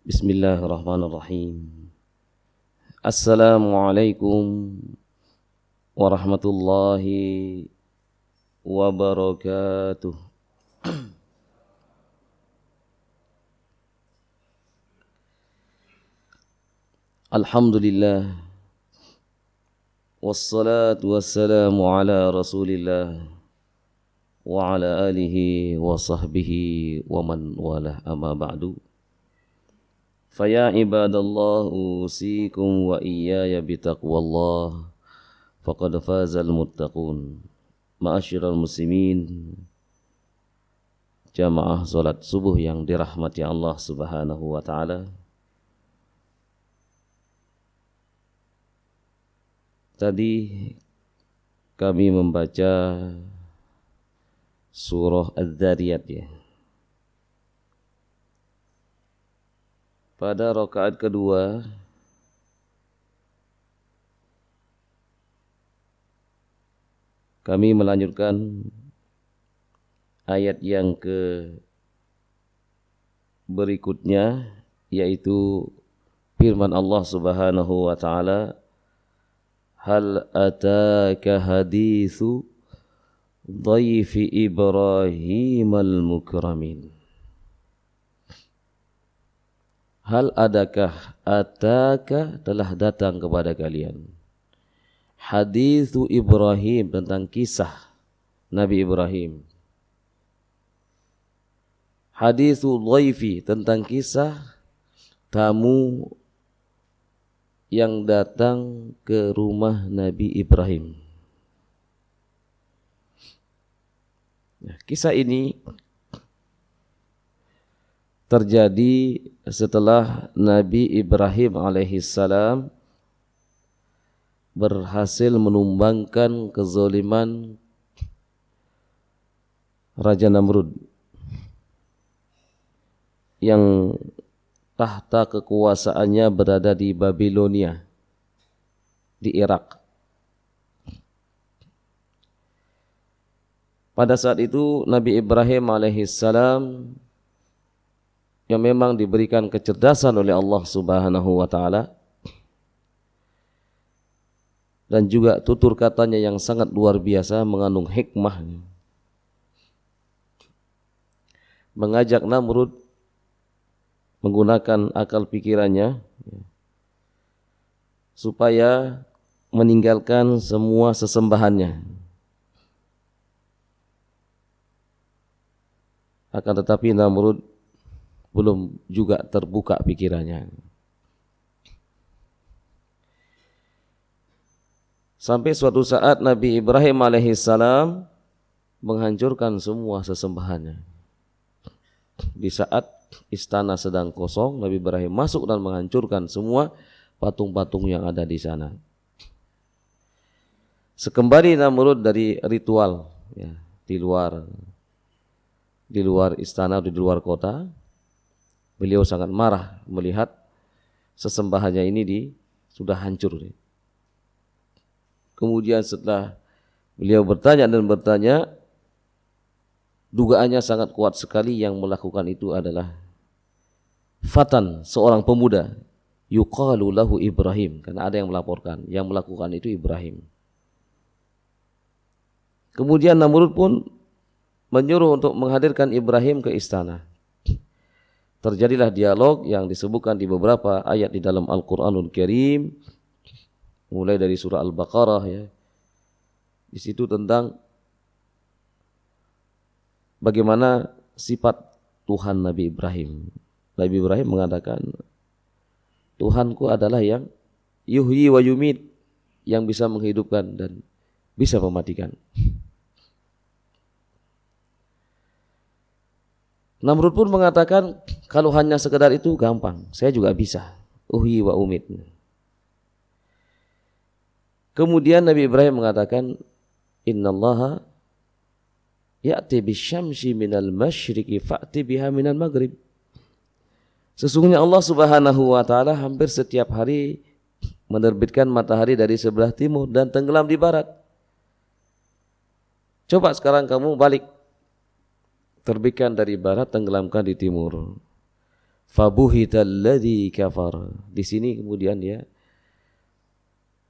Bismillahirrahmanirrahim. Assalamualaikum warahmatullahi wabarakatuh. Alhamdulillah. Wassalatu wassalamu ala Rasulillah wa ala alihi wa sahbihi wa man walah, amma ba'du. Faya ibadallah usikum wa iyaya bitaqwallah faqad fazal muttaqun. Ma'asyiral muslimin, jamaah salat subuh yang dirahmati Allah Subhanahu wa taala. Tadi kami membaca surah Az-Zariyat ya. Pada rakaat kedua kami melanjutkan ayat yang berikutnya, yaitu firman Allah Subhanahu wa taala, hal ataka hadithu dhaifi Ibrahim al-mukramin. Hal adakah, ataka telah datang kepada kalian, hadithu Ibrahim tentang kisah Nabi Ibrahim, hadithu dhaifi tentang kisah tamu yang datang ke rumah Nabi Ibrahim. Nah, kisah ini terjadi setelah Nabi Ibrahim alaihissalam berhasil menumbangkan kezaliman Raja Namrud yang tahta kekuasaannya berada di Babilonia, di Irak. Pada saat itu Nabi Ibrahim alaihissalam yang memang diberikan kecerdasan oleh Allah Subhanahu wa taala dan juga tutur katanya yang sangat luar biasa, mengandung hikmah, mengajak Namrud menggunakan akal pikirannya supaya meninggalkan semua sesembahannya. Akan tetapi Namrud belum juga terbuka pikirannya. Sampai suatu saat Nabi Ibrahim alaihissalam menghancurkan semua sesembahannya. Di saat istana sedang kosong, Nabi Ibrahim masuk dan menghancurkan semua patung-patung yang ada di sana. Sekembali Namrud dari ritual ya, di luar istana, di luar kota, beliau sangat marah melihat sesembahannya ini sudah hancur. Kemudian setelah beliau bertanya, dugaannya sangat kuat sekali yang melakukan itu adalah fatan, seorang pemuda, yuqalu lahu Ibrahim, karena ada yang melaporkan, yang melakukan itu Ibrahim. Kemudian Namrud pun menyuruh untuk menghadirkan Ibrahim ke istana. Terjadilah dialog yang disebutkan di beberapa ayat di dalam Al-Qur'anul Karim, mulai dari surah Al-Baqarah ya. Di situ tentang bagaimana sifat Tuhan Nabi Ibrahim. Nabi Ibrahim mengatakan, Tuhanku adalah yang yuhyi wa yumit, yang bisa menghidupkan dan bisa mematikan. Namrud pun mengatakan, kalau hanya sekedar itu gampang, saya juga bisa. Uhyi wa umit. Kemudian Nabi Ibrahim mengatakan, innallaha ya'ti bisyamsi minal masyriqi fa'ti biha minal maghrib. Sesungguhnya Allah Subhanahu wa taala hampir setiap hari menerbitkan matahari dari sebelah timur dan tenggelam di barat. Coba sekarang kamu balik, terbitkan dari barat, tenggelamkan di timur. fabuhital ladzi kafar. Di sini kemudian dia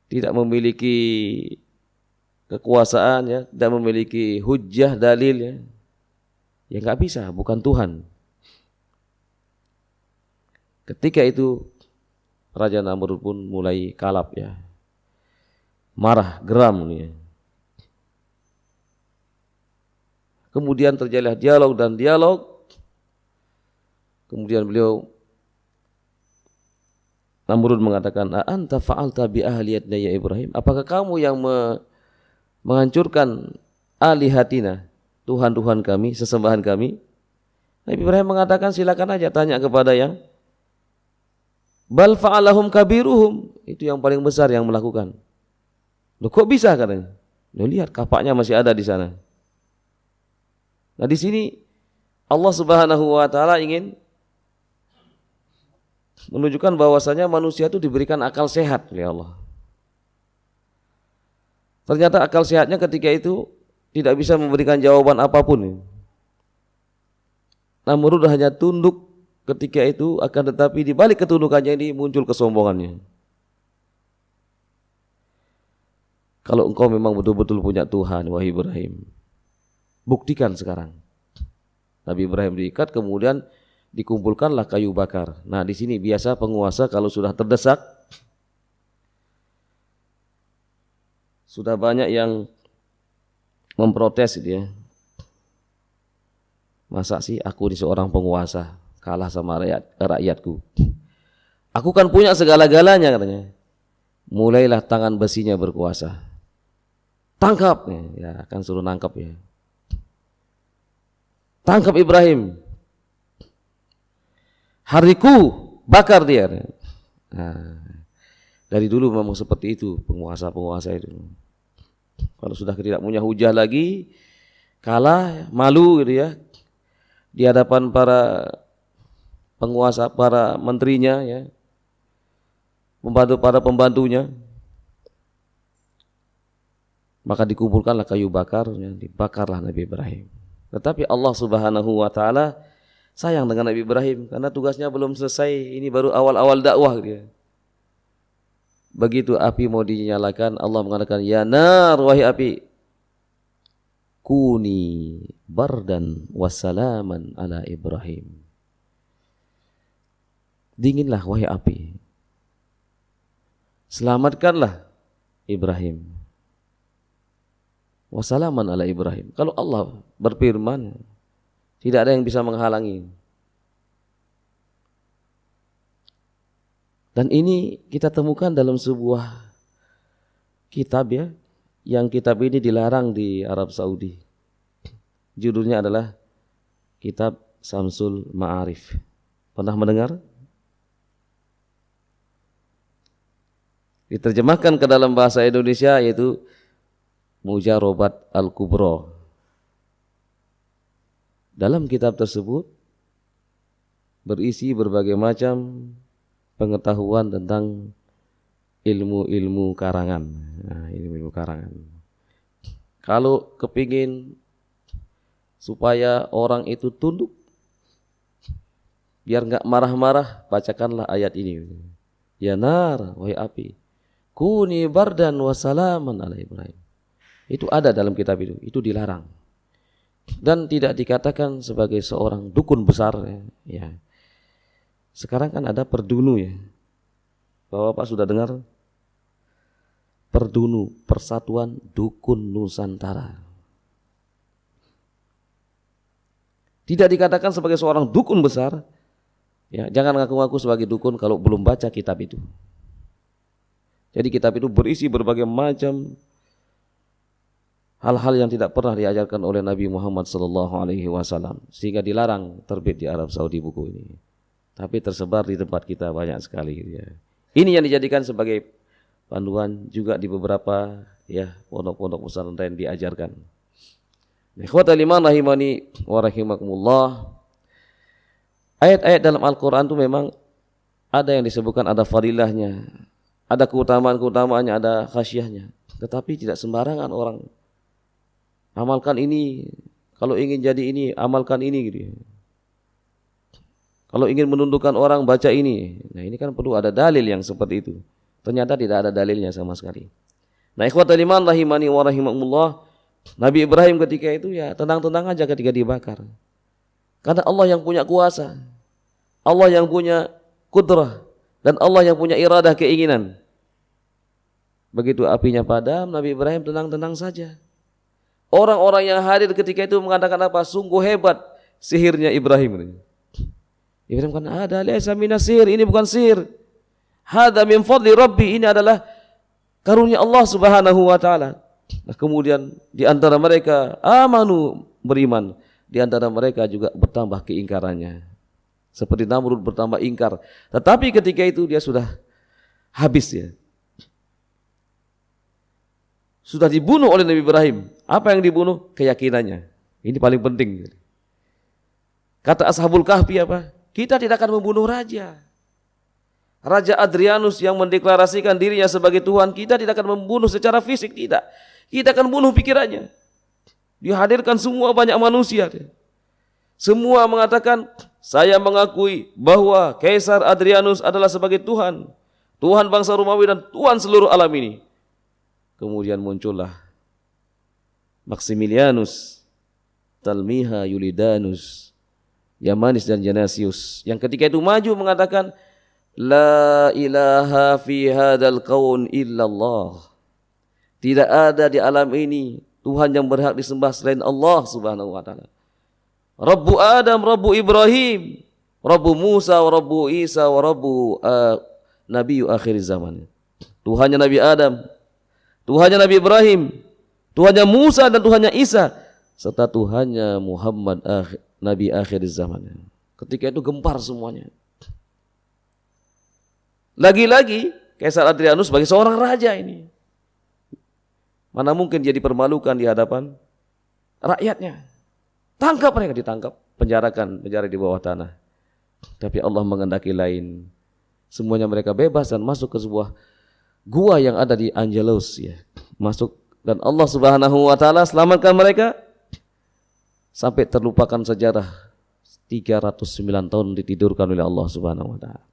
tidak memiliki kekuasaan ya, tidak memiliki hujjah dalil ya. Ya enggak bisa, bukan Tuhan. Ketika itu Raja Namrud pun mulai kalap ya. Marah, geram nih. Kemudian terjadilah dialog dan dialog. Kemudian beliau Namrud mengatakan, "Anta fa'alta bi ahliyatna ya Ibrahim?" Apakah kamu yang menghancurkan alihatina, Tuhan-Tuhan kami, sesembahan kami? Nabi Ibrahim mengatakan, silakan aja tanya kepada yang bal fa'alahum kabiruhum, itu yang paling besar yang melakukan. Loh kok bisa katanya? Loh lihat kapaknya masih ada di sana. Nah di sini Allah Subhanahu wa taala ingin menunjukkan bahwasanya manusia itu diberikan akal sehat oleh Allah. Ternyata akal sehatnya ketika itu tidak bisa memberikan jawaban apapun. Namrud hanya tunduk ketika itu, akan tetapi di balik ketundukannya ini muncul kesombongannya. Kalau engkau memang betul-betul punya Tuhan, wahai Ibrahim, buktikan sekarang. Nabi Ibrahim diikat, kemudian dikumpulkanlah kayu bakar. Nah di sini biasa penguasa kalau sudah terdesak, sudah banyak yang memprotes dia. Masa sih aku ini seorang penguasa kalah sama rakyatku. Aku kan punya segala-galanya katanya. Mulailah tangan besinya berkuasa. Tangkap, ya akan suruh nangkap ya. Tangkap Ibrahim. Hariku bakar dia. Nah, dari dulu memang seperti itu penguasa-penguasa itu. Kalau sudah tidak punya hujah lagi, kalah, malu gitu ya. Di hadapan para penguasa, para menterinya ya, para pembantunya, maka dikumpulkanlah kayu bakar ya, dibakarlah Nabi Ibrahim. Tetapi Allah Subhanahu wa taala sayang dengan Nabi Ibrahim karena tugasnya belum selesai, ini baru awal-awal dakwah dia. Begitu api mau dinyalakan, Allah mengatakan, "Ya nar, wahai api, kuni bardan wassalaman ala Ibrahim." Dinginlah wahai api, selamatkanlah Ibrahim. Wassalaman ala Ibrahim. Kalau Allah berfirman, tidak ada yang bisa menghalangi. Dan ini kita temukan dalam sebuah kitab ya, yang kitab ini dilarang di Arab Saudi. Judulnya adalah Kitab Samsul Ma'arif. Pernah mendengar? Diterjemahkan ke dalam bahasa Indonesia yaitu Mujarobat Al-Kubra. Dalam kitab tersebut berisi berbagai macam pengetahuan tentang ilmu-ilmu karangan. Nah, ilmu-ilmu karangan. Kalau kepingin supaya orang itu tunduk, biar enggak marah-marah, bacakanlah ayat ini. Ya nar, wahai api, kuni bardan wa salaman ala Ibrahim. Itu ada dalam kitab itu dilarang. Dan tidak dikatakan sebagai seorang dukun besar ya. Sekarang kan ada Perdunu ya. Bapak sudah dengar? Perdunu, Persatuan Dukun Nusantara. Tidak dikatakan sebagai seorang dukun besar. Ya, jangan ngaku-ngaku sebagai dukun kalau belum baca kitab itu. Jadi kitab itu berisi berbagai macam hal-hal yang tidak pernah diajarkan oleh Nabi Muhammad SAW, sehingga dilarang terbit di Arab Saudi buku ini. Tapi tersebar di tempat kita banyak sekali. Ya. Ini yang dijadikan sebagai panduan juga di beberapa ya pondok-pondok pesantren diajarkan. Ikhwatal iman rahimani wa rahimakumullah. Ayat-ayat dalam Al-Quran itu memang ada yang disebutkan ada fadilahnya, ada keutamaan-keutamaannya, ada khasyahnya. Tetapi tidak sembarangan orang amalkan ini, kalau ingin jadi ini, amalkan ini gitu. Kalau ingin menundukkan orang baca ini. Nah, ini kan perlu ada dalil yang seperti itu. Ternyata tidak ada dalilnya sama sekali. Nah, ikhwatul iman rahimani wa rahimakumullah, Nabi Ibrahim ketika itu ya tenang-tenang aja ketika dibakar. Karena Allah yang punya kuasa, Allah yang punya kudrah, dan Allah yang punya iradah, keinginan. Begitu apinya padam, Nabi Ibrahim tenang-tenang saja. Orang-orang yang hadir ketika itu mengatakan apa? Sungguh hebat sihirnya Ibrahim. Ibrahim kan ada laisa minas sihir, ini bukan sihir. Hada min fadli Rabbi, ini adalah karunia Allah Subhanahu wa taala. Nah, kemudian di antara mereka amanu, beriman, di antara mereka juga bertambah keingkarannya. Seperti Namrud bertambah ingkar. Tetapi ketika itu dia sudah habis ya. Sudah dibunuh oleh Nabi Ibrahim. Apa yang dibunuh? Keyakinannya. Ini paling penting. Kata Ashabul Kahfi apa? Kita tidak akan membunuh raja. Raja Adrianus yang mendeklarasikan dirinya sebagai Tuhan, kita tidak akan membunuh secara fisik, tidak. Kita akan bunuh pikirannya. Dihadirkan semua banyak manusia. Semua mengatakan, saya mengakui bahwa Kaisar Adrianus adalah sebagai Tuhan. Tuhan bangsa Romawi dan Tuhan seluruh alam ini. Kemudian muncullah Maximilianus, Talmiha, Yulidanus, Yamanis dan Janasius, yang ketika itu maju mengatakan la ilaha fi hadzal kaun illallah. Tidak ada di alam ini Tuhan yang berhak disembah selain Allah Subhanahu wa taala. Rabbu Adam, Rabbu Ibrahim, Rabbu Musa, wa Rabbu Isa, wa Rabbu Nabi akhir zaman. Tuhannya Nabi Adam, Tuhannya Nabi Ibrahim, Tuhannya Musa dan Tuhannya Isa, serta Tuhannya Muhammad Nabi akhir zaman. Ketika itu gempar semuanya. Lagi-lagi Kaisar Adrianus sebagai seorang raja ini, mana mungkin dia dipermalukan di hadapan rakyatnya. Tangkap mereka, ditangkap, penjarakan, penjara di bawah tanah. Tapi Allah menghendaki lain. Semuanya mereka bebas dan masuk ke sebuah gua yang ada di Angelus ya. Masuk dan Allah Subhanahu wa taala selamatkan mereka sampai terlupakan sejarah. 309 tahun ditidurkan oleh Allah Subhanahu wa taala.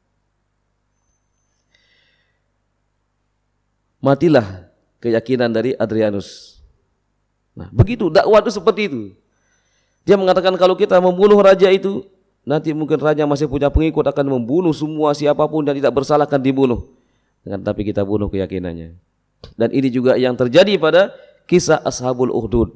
Matilah keyakinan dari Adrianus. Nah, begitu dakwah itu seperti itu. Dia mengatakan kalau kita membunuh raja itu, nanti mungkin raja masih punya pengikut akan membunuh semua siapapun yang tidak bersalah akan dibunuh. Tapi kita bunuh keyakinannya. Dan ini juga yang terjadi pada kisah Ashabul Ukhdud.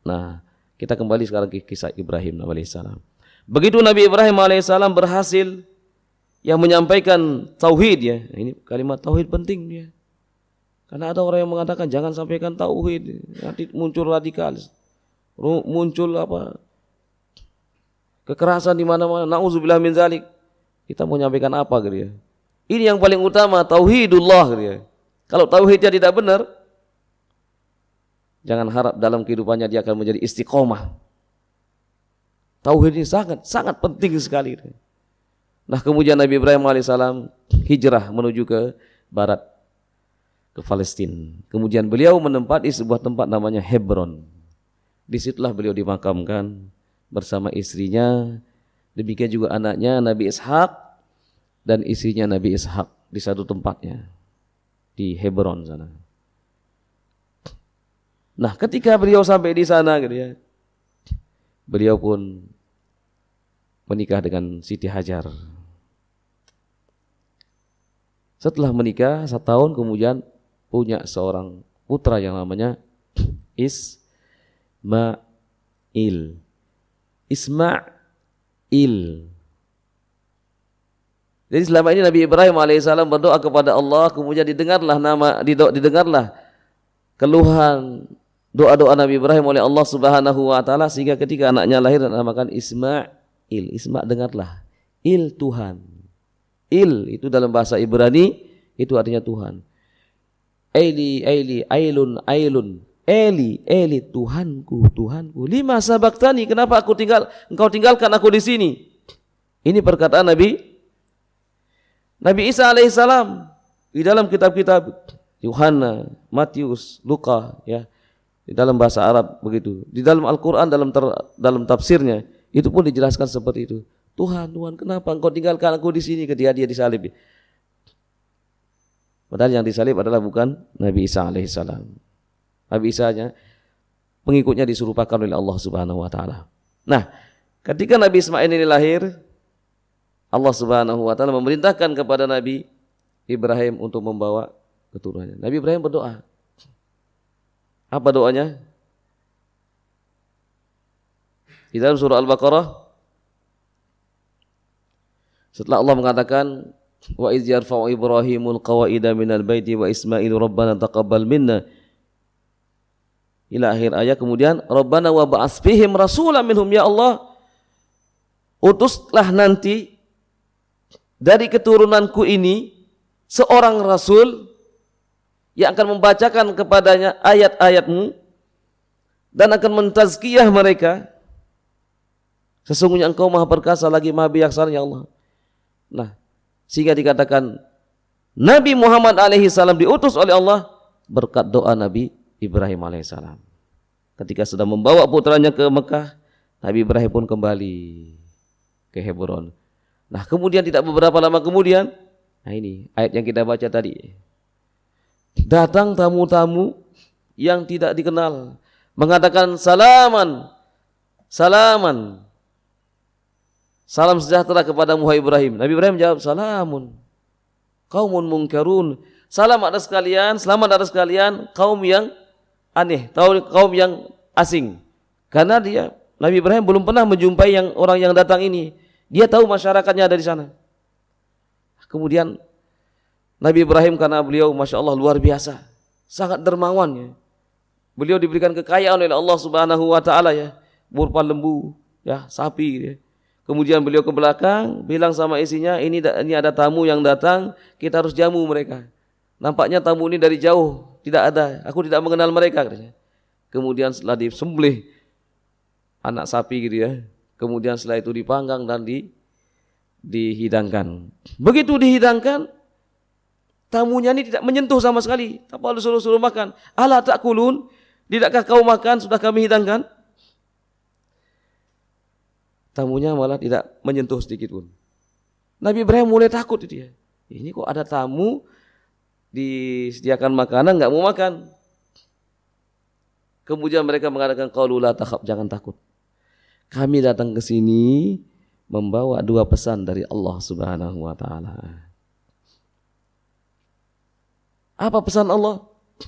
Nah, kita kembali sekarang ke kisah Ibrahim alaihissalam. Begitu Nabi Ibrahim alaihissalam berhasil yang menyampaikan tauhid ya. Ini kalimat tauhid penting dia. Karena ada orang yang mengatakan jangan sampaikan tauhid, nanti muncul radikalis. Muncul apa? Kekerasan di mana-mana. Nauzubillah min zalik. Kita mau nyampaikan apa gitu ya? Ini yang paling utama, tauhidullah gitu ya. Kalau tauhidnya tidak benar, jangan harap dalam kehidupannya dia akan menjadi istiqomah. Tauhid ini sangat penting sekali. Nah, kemudian Nabi Ibrahim alaihissalam hijrah menuju ke barat, ke Palestina. Kemudian beliau menempati sebuah tempat namanya Hebron. Disitulah beliau dimakamkan bersama istrinya. Demikian juga anaknya Nabi Ishak dan istrinya Nabi Ishak di satu tempatnya di Hebron sana. Nah, ketika beliau sampai di sana gitu ya, beliau pun menikah dengan Siti Hajar. Setelah menikah 1 tahun kemudian punya seorang putra yang namanya Ismail. Jadi selama ini Nabi Ibrahim alaihissalam berdoa kepada Allah, kemudian didengarlah keluhan doa-doa Nabi Ibrahim oleh Allah Subhanahu wa taala, sehingga ketika anaknya lahir dinamakan Ismail. Dengarlah. Tuhan. Itu dalam bahasa Ibrani itu artinya Tuhan. Ailun. Eli, Tuhanku. Lima sabaktani, kenapa engkau tinggalkan aku di sini? Ini perkataan Nabi Isa alaihissalam di dalam kitab-kitab Yohana, Matius, Luka ya. Di dalam bahasa Arab begitu. Di dalam Al-Qur'an dalam tafsirnya Itu pun dijelaskan seperti itu. Tuhan, kenapa engkau tinggalkan aku di sini ketika dia disalib? Padahal yang disalib adalah bukan Nabi Isa alaihissalam. Nabi Isa-nya pengikutnya disuruhkan oleh Allah Subhanahu wa taala. Nah, ketika Nabi Ismail ini lahir, Allah Subhanahu wa taala memerintahkan kepada Nabi Ibrahim untuk membawa keturunannya. Nabi Ibrahim berdoa. Apa doanya? Di dalam surah Al-Baqarah, setelah Allah mengatakan wa iz yarfa'u Ibrahimul qawaida minal baiti wa Ismailu rabbana taqabbal minna ila akhir ayat, kemudian rabbana wa ba'ats fihim rasulan minhum, ya Allah, utuslah nanti dari keturunanku ini seorang rasul yang akan membacakan kepadanya ayat-ayatmu dan akan mentazkiyah mereka. Sesungguhnya engkau maha perkasa lagi maha bijaksana, ya Allah. Nah, sehingga dikatakan Nabi Muhammad alaihi salam diutus oleh Allah berkat doa Nabi Ibrahim alaihi salam. Ketika sudah membawa putranya ke Mekah, Nabi Ibrahim pun kembali ke Hebron. Nah, kemudian tidak beberapa lama kemudian, nah ini ayat yang kita baca tadi. Datang tamu-tamu yang tidak dikenal, mengatakan salaman, salaman. Salam sejahtera kepada Muhammad Ibrahim. Nabi Ibrahim jawab, salamun qaumun munkarun. Salam atas kalian, selamat atas kalian kaum yang aneh, kaum yang asing. Karena Nabi Ibrahim belum pernah menjumpai orang yang datang ini. Dia tahu masyarakatnya ada di sana. Kemudian Nabi Ibrahim, karena beliau Masya Allah luar biasa, sangat dermawan ya. Beliau diberikan kekayaan oleh Allah Subhanahu wa taala ya, berupa lembu, ya, sapi ya. Kemudian beliau ke belakang bilang sama istrinya, ini ada tamu yang datang, kita harus jamu mereka. Nampaknya tamu ini dari jauh, tidak ada, aku tidak mengenal mereka katanya. Kemudian setelah disembelih anak sapi gitu ya, kemudian setelah itu dipanggang dan dihidangkan. Begitu dihidangkan, tamunya ini tidak menyentuh sama sekali, tapi lalu suruh makan. Ala ta'kulun, tidakkah kau makan, sudah kami hidangkan? Tamunya malah tidak menyentuh sedikit pun. Nabi Ibrahim mulai takut itu ya. Ini kok ada tamu disediakan makanan enggak mau makan. Kemudian mereka mengatakan qaulu la takhaf, jangan takut. Kami datang ke sini membawa 2 pesan dari Allah Subhanahu wa taala. Apa pesan Allah?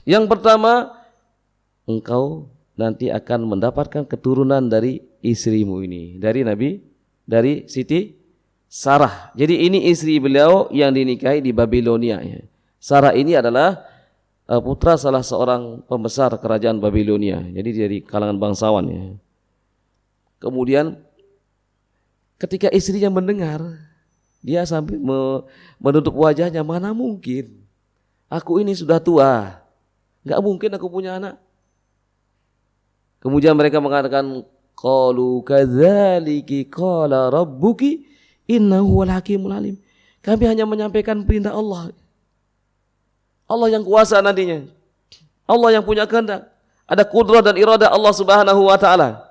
Yang pertama, engkau nanti akan mendapatkan keturunan dari istrimu ini, dari Siti Sarah. Jadi ini istri beliau yang dinikahi di Babilonia ya. Sarah ini adalah putra salah seorang pembesar kerajaan Babilonia. Jadi dari kalangan bangsawan ya. Kemudian ketika istrinya mendengar, dia sampai menutup wajahnya, mana mungkin, aku ini sudah tua, enggak mungkin aku punya anak. Kemudian mereka mengatakan, qalu kadzaliki qala rabbuki innahu wal hakimul alim. Kami hanya menyampaikan perintah Allah. Allah yang kuasa nantinya. Allah yang punya kehendak. Ada kudrah dan iradah Allah Subhanahu wa taala.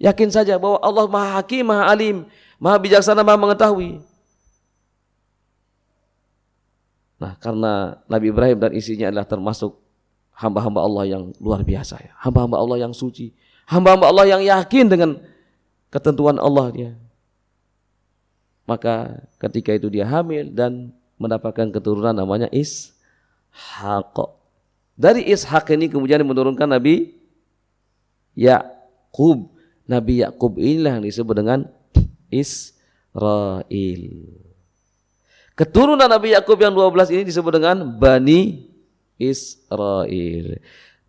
Yakin saja bahwa Allah Maha Hakim, Maha Alim, Maha Bijaksana, Maha Mengetahui. Nah, karena Nabi Ibrahim dan istrinya adalah termasuk hamba-hamba Allah yang luar biasa ya. Hamba-hamba Allah yang suci, hamba-hamba Allah yang yakin dengan ketentuan Allah dia. Maka ketika itu dia hamil dan mendapatkan keturunan namanya Ishaq. Dari Ishaq ini kemudian menurunkan Nabi Yakub. Nabi Yakub inilah yang disebut dengan Israel. Keturunan Nabi Yakub yang 12 ini disebut dengan Bani Israel.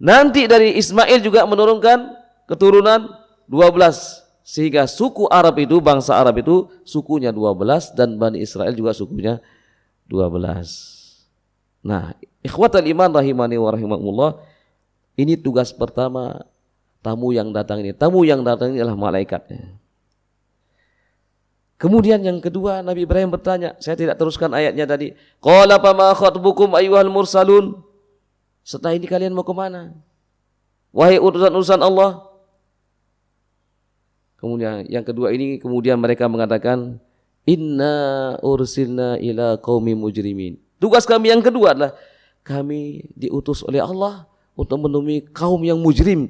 Nanti dari Ismail juga menurunkan keturunan 12. Sehingga suku Arab itu, bangsa Arab itu sukunya 12 dan Bani Israel juga sukunya 12. Nah, ikhwatal iman rahimani wa rahimakumullah, ini tugas pertama tamu yang datang ini. Tamu yang datang ini adalah malaikatnya. Kemudian yang kedua, Nabi Ibrahim bertanya, saya tidak teruskan ayatnya tadi. Qala fama khatbukum ayyuhal mursalun. Setelah ini kalian mau kemana? Wahai utusan-utusan Allah. Kemudian yang kedua ini kemudian mereka mengatakan inna ursilna ila qaumi mujrimin. Tugas kami yang kedua adalah kami diutus oleh Allah untuk menemui kaum yang mujrim.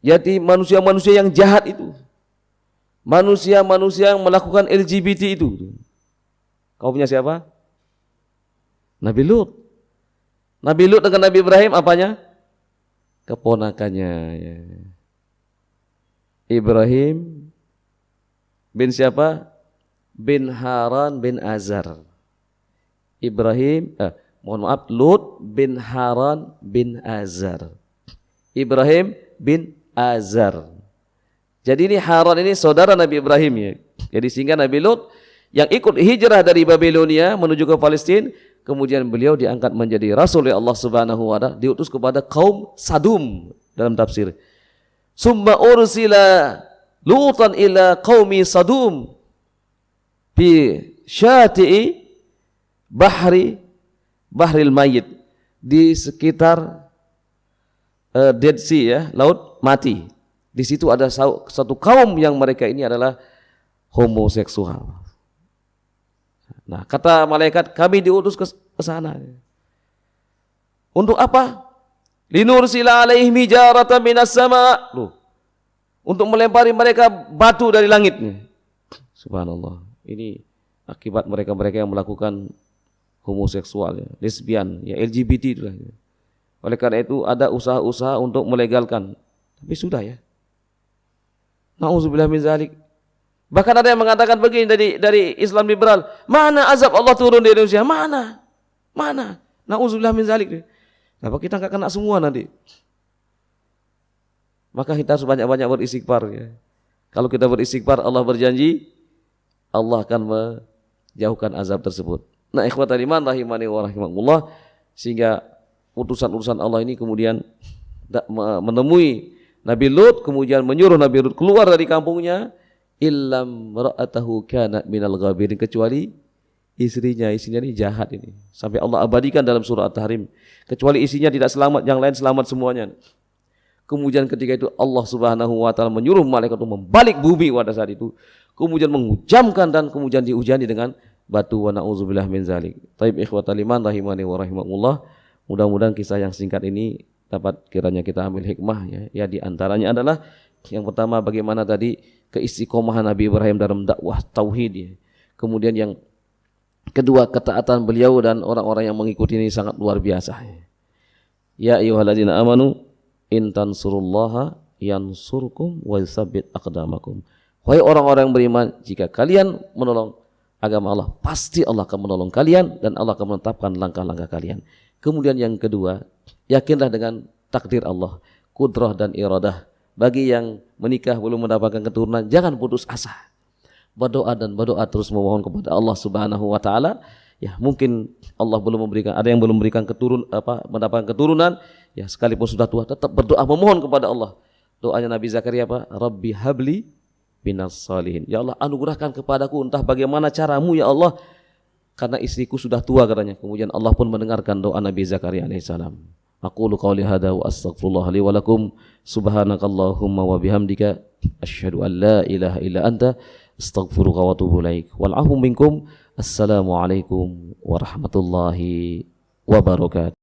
Jadi manusia-manusia yang jahat itu. Manusia-manusia yang melakukan LGBT itu. Kaumnya siapa? Nabi Lut. Nabi Lut dengan Nabi Ibrahim apanya? Keponakannya. Ya. Ibrahim bin siapa? Bin Haran bin Azar. Lut bin Haran bin Azar. Ibrahim bin Azar. Jadi ini Haran ini saudara Nabi Ibrahim ya. Jadi sehingga Nabi Lut yang ikut hijrah dari Babilonia menuju ke Palestina, kemudian beliau diangkat menjadi rasul oleh Allah Subhanahu wa taala, diutus kepada kaum Sadum dalam tafsir. Summa ursila Lutan ila qaumi Sadum fi syati'i Bahril Mayyit, di sekitar Dead Sea ya, laut mati. Di situ ada satu kaum yang mereka ini adalah homoseksual. Nah, kata malaikat, kami diutus ke sana. Untuk apa? Linursila alaihim hijaratan minas sama. Untuk melempari mereka batu dari langit. Subhanallah. Ini akibat mereka-mereka yang melakukan homoseksual, ya, lesbian, ya, LGBT itulah. Ya. Oleh karena itu ada usaha-usaha untuk melegalkan. Tapi sudah ya. Nauzubillah min zalik. Bahkan ada yang mengatakan begini dari Islam liberal, mana azab Allah turun di Indonesia? Mana? Nauzubillah min zalik. Kenapa kita enggak kena semua nanti? Maka kita harus banyak-banyak beristighfar ya. Kalau kita beristighfar, Allah berjanji Allah akan menjauhkan azab tersebut. Nah, ikhwatal iman rahimani wa rahimakumullah, sehingga utusan-utusan Allah ini kemudian menemui Nabi Lut, kemudian menyuruh Nabi Lut keluar dari kampungnya, illam ra'atahu kanat minal ghabirin, kecuali istrinya ini jahat ini. Sampai Allah abadikan dalam surah At-Tahrim, kecuali istrinya tidak selamat, yang lain selamat semuanya. Kemudian ketika itu Allah Subhanahu wa taala menyuruh malaikat untuk membalik bumi pada saat itu, kemudian menghujamkan dan kemudian dihujani dengan batu, wa na'udzubillah min zalik. Taib ikhwatal iman rahimani wa rahimakumullah. Mudah-mudahan kisah yang singkat ini dapat kiranya kita ambil hikmah ya. Ya, di antaranya adalah yang pertama bagaimana tadi keistiqomahan Nabi Ibrahim dalam dakwah tauhid ya. Kemudian yang kedua ketaatan beliau dan orang-orang yang mengikuti ini sangat luar biasa. Ya ayyuhalladzina amanu in tansurullaha yansurkum wa yutsabbit aqdamakum. Wahai orang-orang yang beriman, jika kalian menolong agama Allah, pasti Allah akan menolong kalian dan Allah akan menetapkan langkah-langkah kalian. Kemudian yang kedua, yakinlah dengan takdir Allah, kudrah dan iradah. Bagi yang menikah belum mendapatkan keturunan, jangan putus asa. Berdoa terus memohon kepada Allah Subhanahu wa taala. Ya, mungkin Allah belum memberikan, ada yang belum memberikan mendapatkan keturunan, ya sekalipun sudah tua tetap berdoa memohon kepada Allah. Doanya Nabi Zakaria apa? Rabbi habli minas salihin. Ya Allah, anugerahkan kepadaku entah bagaimana caramu ya Allah, karena istriku sudah tua katanya. Kemudian Allah pun mendengarkan doa Nabi Zakaria alaihissalam. Aqulu qawli hadza wa astaghfirullah li wa lakum. Subhanakallahumma wa bihamdika asyhadu an la ilaha illa anta astaghfiruka wa atubu ilaik. Wal 'afwu minkum. Assalamualaikum warahmatullahi wabarakatuh.